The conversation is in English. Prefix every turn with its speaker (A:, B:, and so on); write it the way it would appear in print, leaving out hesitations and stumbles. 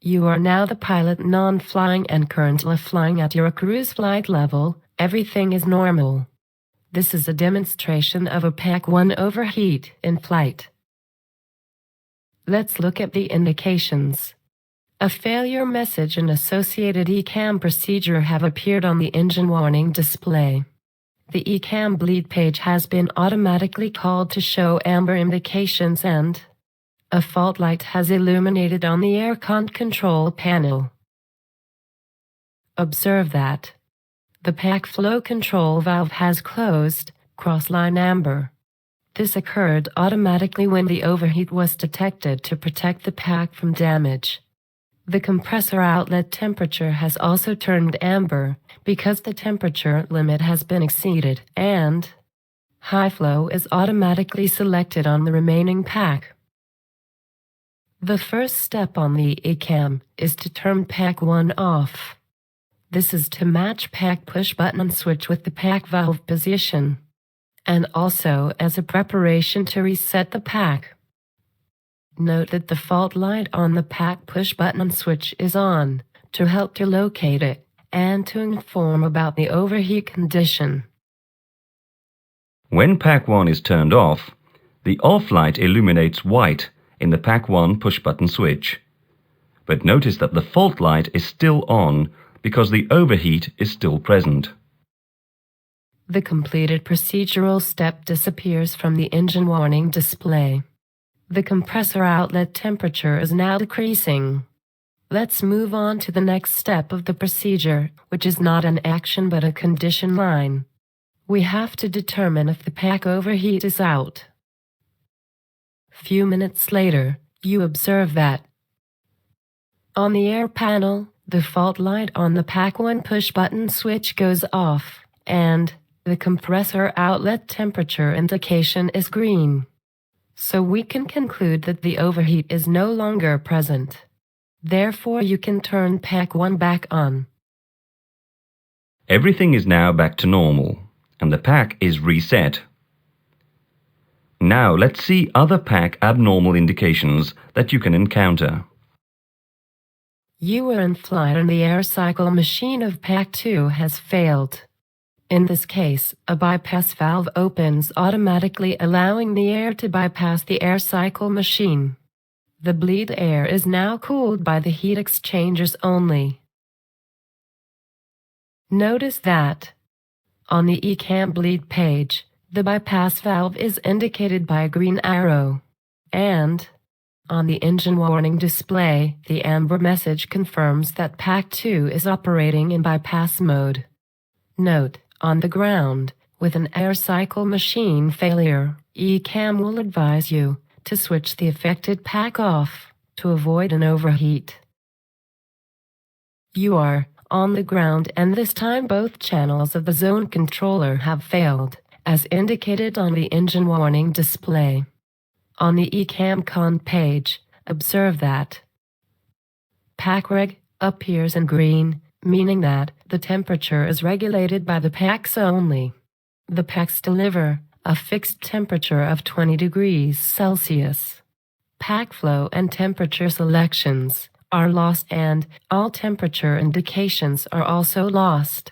A: You are now the pilot non-flying and currently flying at your cruise flight level. Everything is normal. This is a demonstration of a Pack 1 overheat in flight. Let's look at the indications. A failure message and associated ECAM procedure have appeared on the engine warning display. The ECAM bleed page has been automatically called to show amber indications, and a fault light has illuminated on the air control panel. Observe that the pack flow control valve has closed, crossline amber. This occurred automatically when the overheat was detected to protect the pack from damage. The compressor outlet temperature has also turned amber because the temperature limit has been exceeded, and high flow is automatically selected on the remaining pack. The first step on the ECAM is to turn Pack 1 off. This is to match pack push button switch with the pack valve position, and also as a preparation to reset the pack. Note that the fault light on the pack push button switch is on to help to locate it and to inform about the overheat condition.
B: When Pack 1 is turned off, the off light illuminates white in the Pack 1 push button switch. But notice that the fault light is still on because the overheat is still present.
A: The completed procedural step disappears from the engine warning display. The compressor outlet temperature is now decreasing. Let's move on to the next step of the procedure, which is not an action but a condition line. We have to determine if the pack overheat is out. Few minutes later, you observe that on the air panel, the fault light on the Pack 1 push button switch goes off, and the compressor outlet temperature indication is green. So we can conclude that the overheat is no longer present. Therefore, you can turn Pack 1 back on.
B: Everything is now back to normal, and the pack is reset. Now let's see other pack abnormal indications that you can encounter.
A: You are in flight and the air cycle machine of Pack 2 has failed. In this case, a bypass valve opens automatically, allowing the air to bypass the air cycle machine. The bleed air is now cooled by the heat exchangers only. Notice that on the ECAM bleed page, the bypass valve is indicated by a green arrow, and on the engine warning display, the amber message confirms that Pack 2 is operating in bypass mode. Note, on the ground, with an air cycle machine failure, ECAM will advise you to switch the affected pack off to avoid an overheat. You are on the ground, and this time both channels of the zone controller have failed, as indicated on the engine warning display. On the ECAM con page, observe that pack reg appears in green, meaning that the temperature is regulated by the packs only. The packs deliver a fixed temperature of 20 degrees Celsius. Pack flow and temperature selections are lost, and all temperature indications are also lost.